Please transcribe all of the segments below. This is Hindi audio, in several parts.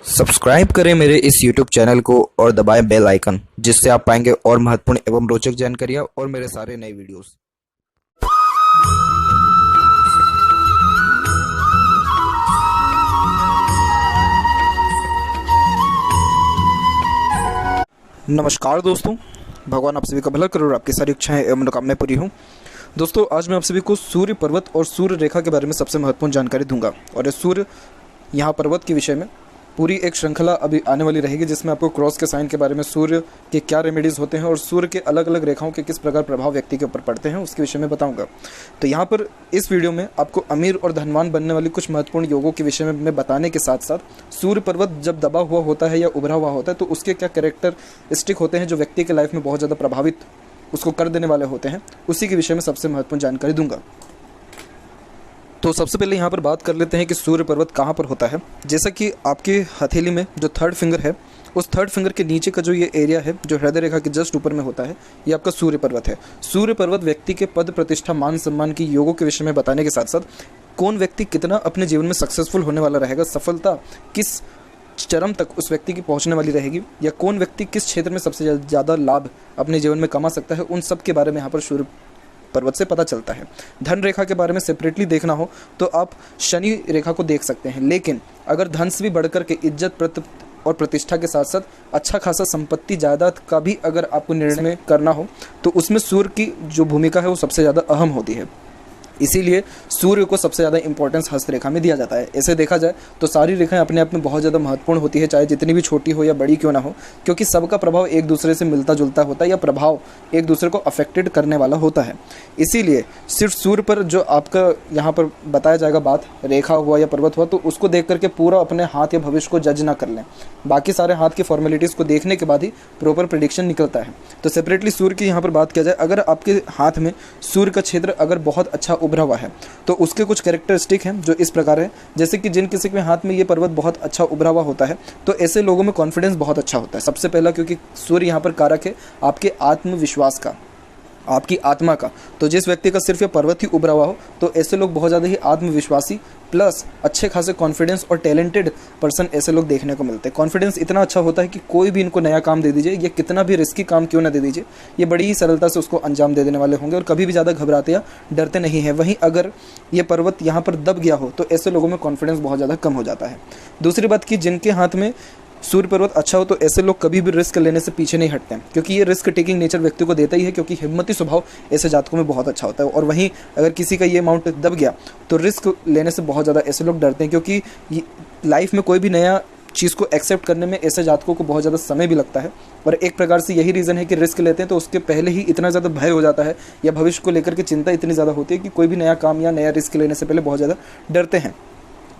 सब्सक्राइब करें मेरे इस YouTube चैनल को और दबाएं बेल आइकन, जिससे आप पाएंगे और महत्वपूर्ण एवं रोचक जानकारियाँ और मेरे सारे नए वीडियोस। नमस्कार दोस्तों, भगवान आप सभी का भला करे और आपकी सारी इच्छाएं एवं मनोकामनाएं पूरी हों। दोस्तों, आज मैं आप सभी को सूर्य पर्वत और सूर्य रेखा के बारे में सबसे महत्वपूर्ण जानकारी दूंगा और इस सूर्य यहाँ पर्वत के विषय में पूरी एक श्रृंखला अभी आने वाली रहेगी, जिसमें आपको क्रॉस के साइन के बारे में, सूर्य के क्या रेमेडीज़ होते हैं और सूर्य के अलग अलग रेखाओं के किस प्रकार प्रभाव व्यक्ति के ऊपर पड़ते हैं उसके विषय में बताऊंगा। तो यहाँ पर इस वीडियो में आपको अमीर और धनवान बनने वाली कुछ महत्वपूर्ण योगों के विषय में मैं बताने के साथ साथ सूर्य पर्वत जब दबा हुआ होता है या उभरा हुआ होता है तो उसके क्या कैरेक्टरिस्टिक होते हैं जो व्यक्ति के लाइफ में बहुत ज़्यादा प्रभावित उसको कर देने वाले होते हैं, उसी के विषय में सबसे महत्वपूर्ण जानकारी दूंगा। तो सबसे पहले यहाँ पर बात कर लेते हैं कि सूर्य पर्वत कहाँ पर होता है। जैसा कि आपके हथेली में जो थर्ड फिंगर है, उस थर्ड फिंगर के नीचे का जो ये एरिया है जो हृदय रेखा के जस्ट ऊपर में होता है, ये आपका सूर्य पर्वत है। सूर्य पर्वत व्यक्ति के पद, प्रतिष्ठा, मान सम्मान की योगों के विषय में बताने के साथ साथ कौन व्यक्ति कितना अपने जीवन में सक्सेसफुल होने वाला रहेगा, सफलता किस चरम तक उस व्यक्ति की पहुंचने वाली रहेगी, या कौन व्यक्ति किस क्षेत्र में सबसे ज़्यादा लाभ अपने जीवन में कमा सकता है, उन सब के बारे में यहाँ पर सूर्य पर्वत से पता चलता है। धन रेखा के बारे में सेपरेटली देखना हो तो आप शनि रेखा को देख सकते हैं, लेकिन अगर धन से भी बढ़कर के इज्जत और प्रतिष्ठा के साथ साथ अच्छा खासा संपत्ति जायदाद का भी अगर आपको निर्णय करना हो तो उसमें सूर्य की जो भूमिका है वो सबसे ज़्यादा अहम होती है। इसीलिए सूर्य को सबसे ज़्यादा इंपॉर्टेंस हस्तरेखा में दिया जाता है। ऐसे देखा जाए तो सारी रेखाएं अपने आप में बहुत ज़्यादा महत्वपूर्ण होती है, चाहे जितनी भी छोटी हो या बड़ी क्यों ना हो, क्योंकि सबका प्रभाव एक दूसरे से मिलता जुलता होता है या प्रभाव एक दूसरे को अफेक्टेड करने वाला होता है। इसीलिए सिर्फ सूर्य पर जो आपका यहाँ पर बताया जाएगा बात, रेखा हुआ या पर्वत हुआ, तो उसको देख करके पूरा अपने हाथ या भविष्य को जज ना कर लें। बाकी सारे हाथ की फॉर्मेलिटीज़ को देखने के बाद ही प्रॉपर प्रेडिक्शन निकलता है। तो सेपरेटली सूर्य की यहाँ पर बात किया जाए, अगर आपके हाथ में सूर्य का क्षेत्र अगर बहुत अच्छा उभरा हुआ है तो उसके कुछ कैरेक्टरिस्टिक हैं जो इस प्रकार है। जैसे कि जिन किसी के हाथ में ये पर्वत बहुत अच्छा उभरा हुआ होता है तो ऐसे लोगों में कॉन्फिडेंस बहुत अच्छा होता है। सबसे पहला, क्योंकि सूर्य यहाँ पर कारक है आपके आत्मविश्वास का, आपकी आत्मा का। तो जिस व्यक्ति का सिर्फ ये पर्वत ही उभरा हुआ हो तो ऐसे लोग बहुत ज़्यादा ही आत्मविश्वासी प्लस अच्छे खासे कॉन्फिडेंस और टैलेंटेड पर्सन ऐसे लोग देखने को मिलते हैं। कॉन्फिडेंस इतना अच्छा होता है कि कोई भी इनको नया काम दे दीजिए या कितना भी रिस्की काम क्यों ना दे दीजिए, ये बड़ी ही सरलता से उसको अंजाम दे देने वाले होंगे और कभी भी ज़्यादा घबराते या डरते नहीं हैं। वहीं अगर ये पर्वत यहाँ पर दब गया हो तो ऐसे लोगों में कॉन्फिडेंस बहुत ज़्यादा कम हो जाता है। दूसरी बात कि जिनके हाथ में सूर्य पर्वत अच्छा हो तो ऐसे लोग कभी भी रिस्क लेने से पीछे नहीं हटते हैं, क्योंकि ये रिस्क टेकिंग नेचर व्यक्ति को देता ही है, क्योंकि हिम्मती स्वभाव ऐसे जातकों में बहुत अच्छा होता है। और वहीं अगर किसी का ये अमाउंट दब गया तो रिस्क लेने से बहुत ज़्यादा ऐसे लोग डरते हैं, क्योंकि लाइफ में कोई भी नया चीज़ को एक्सेप्ट करने में ऐसे जातकों को बहुत ज़्यादा समय भी लगता है। और एक प्रकार से यही रीज़न है कि रिस्क लेते हैं तो उसके पहले ही इतना ज़्यादा भय हो जाता है या भविष्य को लेकर के चिंता इतनी ज़्यादा होती है कि कोई भी नया काम या नया रिस्क लेने से पहले बहुत ज़्यादा डरते हैं।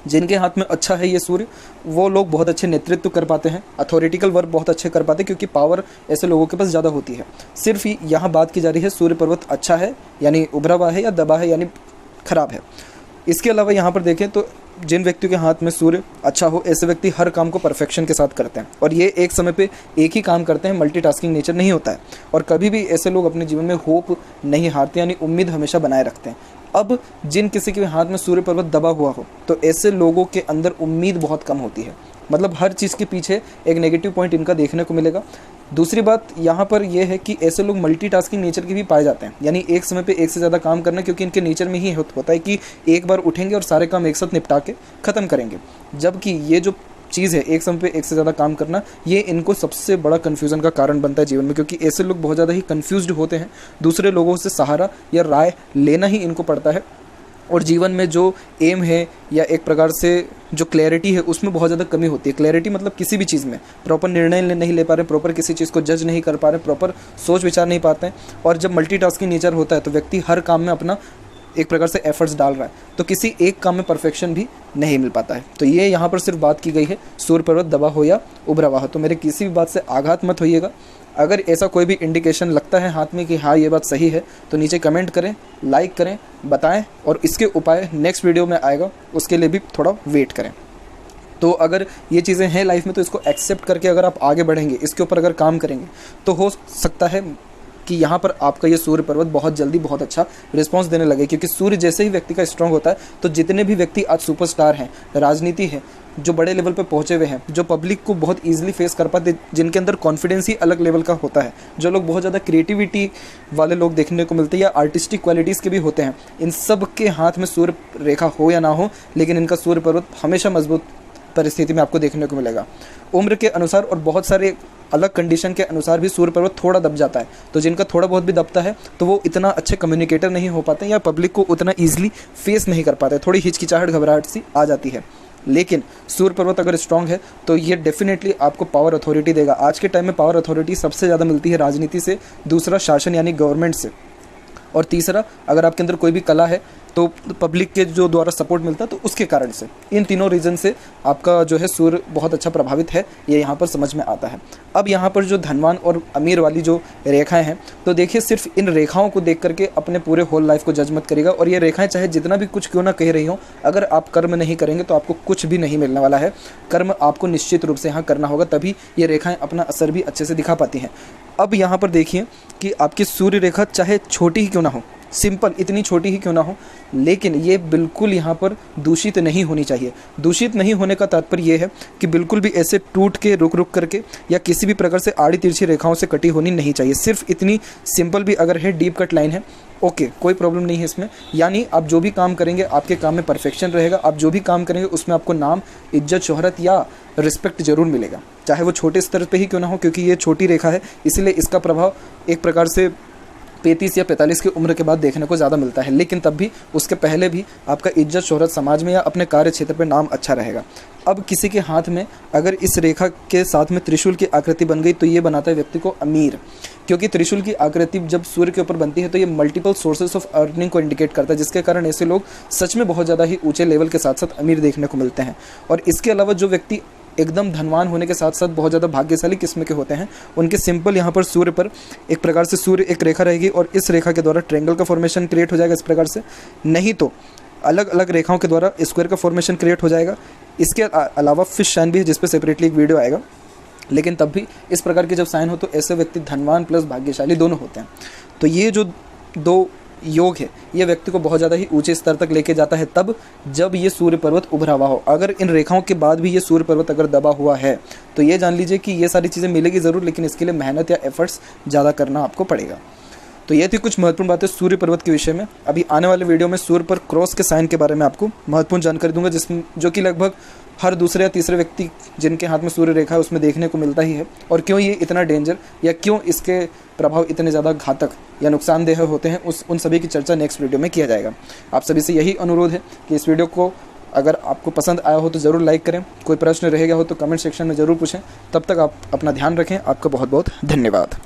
जिनके हाथ में अच्छा है ये सूर्य, वो लोग बहुत अच्छे नेतृत्व कर पाते हैं, अथॉरिटिकल वर्क बहुत अच्छे कर पाते हैं, क्योंकि पावर ऐसे लोगों के पास ज़्यादा होती है। सिर्फ यहाँ बात की जा रही है सूर्य पर्वत अच्छा है यानी उभरा हुआ है या दबा है यानी खराब है। इसके अलावा यहाँ पर देखें तो जिन व्यक्तियों के हाथ में सूर्य अच्छा हो ऐसे व्यक्ति हर काम को परफेक्शन के साथ करते हैं और ये एक समय पे एक ही काम करते हैं, मल्टीटास्किंग नेचर नहीं होता है। और कभी भी ऐसे लोग अपने जीवन में होप नहीं हारते, यानी उम्मीद हमेशा बनाए रखते हैं। अब जिन किसी के हाथ में सूर्य पर्वत दबा हुआ हो तो ऐसे लोगों के अंदर उम्मीद बहुत कम होती है, मतलब हर चीज़ के पीछे एक नेगेटिव पॉइंट इनका देखने को मिलेगा। दूसरी बात यहाँ पर यह है कि ऐसे लोग मल्टीटास्किंग नेचर के भी पाए जाते हैं, यानी एक समय पे एक से ज़्यादा काम करना, क्योंकि इनके नेचर में ही होता है कि एक बार उठेंगे और सारे काम एक साथ निपटा के ख़त्म करेंगे। जबकि ये जो चीज़ है एक समय पे एक से ज़्यादा काम करना, ये इनको सबसे बड़ा कन्फ्यूज़न का कारण बनता है जीवन में, क्योंकि ऐसे लोग बहुत ज़्यादा ही कन्फ्यूज्ड होते हैं। दूसरे लोगों से सहारा या राय लेना ही इनको पड़ता है और जीवन में जो एम है या एक प्रकार से जो क्लैरिटी है उसमें बहुत ज़्यादा कमी होती है। क्लैरिटी मतलब किसी भी चीज़ में प्रॉपर निर्णय नहीं ले पा रहे, प्रॉपर किसी चीज़ को जज नहीं कर पा रहे, प्रॉपर सोच विचार नहीं पाते हैं। और जब मल्टीटास्किंग नेचर होता है तो व्यक्ति हर काम में अपना एक प्रकार से एफर्ट्स डाल रहा है, तो किसी एक काम में परफेक्शन भी नहीं मिल पाता है। तो ये यहाँ पर सिर्फ बात की गई है सूर्य पर्वत दबा हो या उभरा हुआ हो। तो मेरे किसी भी बात से आघात मत होइएगा। अगर ऐसा कोई भी इंडिकेशन लगता है हाथ में कि हाँ ये बात सही है तो नीचे कमेंट करें, लाइक करें, बताएं और इसके उपाय नेक्स्ट वीडियो में आएगा, उसके लिए भी थोड़ा वेट करें। तो अगर ये चीज़ें हैं लाइफ में तो इसको एक्सेप्ट करके अगर आप आगे बढ़ेंगे, इसके ऊपर अगर काम करेंगे तो हो सकता है कि यहाँ पर आपका ये सूर्य पर्वत बहुत जल्दी बहुत अच्छा रिस्पॉन्स देने लगे, क्योंकि सूर्य जैसे ही व्यक्ति का स्ट्रांग होता है तो जितने भी व्यक्ति आज सुपरस्टार हैं, राजनीति है, जो बड़े लेवल पे पहुंचे हुए हैं, जो पब्लिक को बहुत ईजिली फेस कर पाते, जिनके अंदर कॉन्फिडेंस ही अलग लेवल का होता है, जो लोग बहुत ज़्यादा क्रिएटिविटी वाले लोग देखने को मिलते हैं या आर्टिस्टिक क्वालिटीज़ के भी होते हैं, इन सब के हाथ में सूर्य रेखा हो या ना हो, लेकिन इनका सूर्य पर्वत हमेशा मजबूत परिस्थिति में आपको देखने को मिलेगा। उम्र के अनुसार और बहुत सारे अलग कंडीशन के अनुसार भी सूर्य पर्वत थोड़ा दब जाता है, तो जिनका थोड़ा बहुत भी दबता है तो वो इतना अच्छे कम्युनिकेटर नहीं हो पाते या पब्लिक को उतना ईजिली फेस नहीं कर पाते, थोड़ी हिचकिचाहट घबराहट सी आ जाती है। लेकिन सूर्य पर्वत अगर स्ट्रांग है तो ये डेफिनेटली आपको पावर अथॉरिटी देगा। आज के टाइम में पावर अथॉरिटी सबसे ज़्यादा मिलती है राजनीति से, दूसरा शासन यानी गवर्नमेंट से, और तीसरा अगर आपके अंदर कोई भी कला है तो पब्लिक के जो द्वारा सपोर्ट मिलता है तो उसके कारण से। इन तीनों रीज़न से आपका जो है सूर्य बहुत अच्छा प्रभावित है, ये यहाँ पर समझ में आता है। अब यहाँ पर जो धनवान और अमीर वाली जो रेखाएं हैं, तो देखिए सिर्फ इन रेखाओं को देख करके अपने पूरे होल लाइफ को जज मत करिएगा। और ये रेखाएं चाहे जितना भी कुछ क्यों ना कह रही हों, अगर आप कर्म नहीं करेंगे तो आपको कुछ भी नहीं मिलने वाला है। कर्म आपको निश्चित रूप से यहाँ करना होगा, तभी ये रेखाएं अपना असर भी अच्छे से दिखा पाती हैं। अब यहाँ पर देखिए कि आपकी सूर्य रेखा चाहे छोटी ही क्यों ना हो, सिंपल इतनी छोटी ही क्यों ना हो, लेकिन ये बिल्कुल यहाँ पर दूषित नहीं होनी चाहिए। दूषित नहीं होने का तात्पर्य ये है कि बिल्कुल भी ऐसे टूट के रुक रुक करके या किसी भी प्रकार से आड़ी तिरछी रेखाओं से कटी होनी नहीं चाहिए। सिर्फ इतनी सिंपल भी अगर है, डीप कट लाइन है, ओके, कोई प्रॉब्लम नहीं है इसमें। यानी आप जो भी काम करेंगे आपके काम में परफेक्शन रहेगा, आप जो भी काम करेंगे उसमें आपको नाम, इज्जत, शोहरत या रिस्पेक्ट जरूर मिलेगा, चाहे वो छोटे स्तर पे ही क्यों ना हो, क्योंकि ये छोटी रेखा है इसलिए इसका प्रभाव एक प्रकार से 35 या 45 की उम्र के बाद देखने को ज़्यादा मिलता है। लेकिन तब भी उसके पहले भी आपका इज्जत, शोहरत समाज में या अपने कार्य क्षेत्र पर नाम अच्छा रहेगा। अब किसी के हाथ में अगर इस रेखा के साथ में त्रिशूल की आकृति बन गई तो ये बनाता है व्यक्ति को अमीर, क्योंकि त्रिशूल की आकृति जब सूर्य के ऊपर बनती है तो ये मल्टीपल सोर्सेस ऑफ अर्निंग को इंडिकेट करता है, जिसके कारण ऐसे लोग सच में बहुत ज़्यादा ही ऊंचे लेवल के साथ साथ अमीर देखने को मिलते हैं। और इसके अलावा जो व्यक्ति एकदम धनवान होने के साथ साथ बहुत ज़्यादा भाग्यशाली किस्म के होते हैं, उनके सिंपल यहाँ पर सूर्य पर एक प्रकार से सूर्य एक रेखा रहेगी और इस रेखा के द्वारा ट्रायंगल का फॉर्मेशन क्रिएट हो जाएगा इस प्रकार से, नहीं तो अलग अलग रेखाओं के द्वारा स्क्वायर का फॉर्मेशन क्रिएट हो जाएगा। इसके अलावा फिश साइन भी है जिस पर सेपरेटली एक वीडियो आएगा, लेकिन तब भी इस प्रकार के जब साइन हो तो ऐसे व्यक्ति धनवान प्लस भाग्यशाली दोनों होते हैं। तो ये जो दो योग है ये व्यक्ति को बहुत ज़्यादा ही ऊंचे स्तर तक लेके जाता है तब जब ये सूर्य पर्वत उभरा हुआ हो। अगर इन रेखाओं के बाद भी ये सूर्य पर्वत अगर दबा हुआ है तो ये जान लीजिए कि ये सारी चीज़ें मिलेगी ज़रूर, लेकिन इसके लिए मेहनत या एफर्ट्स ज़्यादा करना आपको पड़ेगा। तो ये थी कुछ महत्वपूर्ण बातें सूर्य पर्वत के विषय में। अभी आने वाले वीडियो में सूर्य पर क्रॉस के साइन के बारे में आपको महत्वपूर्ण जानकारी दूंगा, जिसमें जो कि लगभग हर दूसरे या तीसरे व्यक्ति जिनके हाथ में सूर्य रेखा है उसमें देखने को मिलता ही है, और क्यों ये इतना डेंजर या क्यों इसके प्रभाव इतने ज़्यादा घातक या नुकसानदेह होते हैं उन सभी की चर्चा नेक्स्ट वीडियो में किया जाएगा। आप सभी से यही अनुरोध है कि इस वीडियो को अगर आपको पसंद आया हो तो ज़रूर लाइक करें, कोई प्रश्न रहेगा हो तो कमेंट सेक्शन में ज़रूर पूछें। तब तक आप अपना ध्यान रखें। आपका बहुत बहुत धन्यवाद।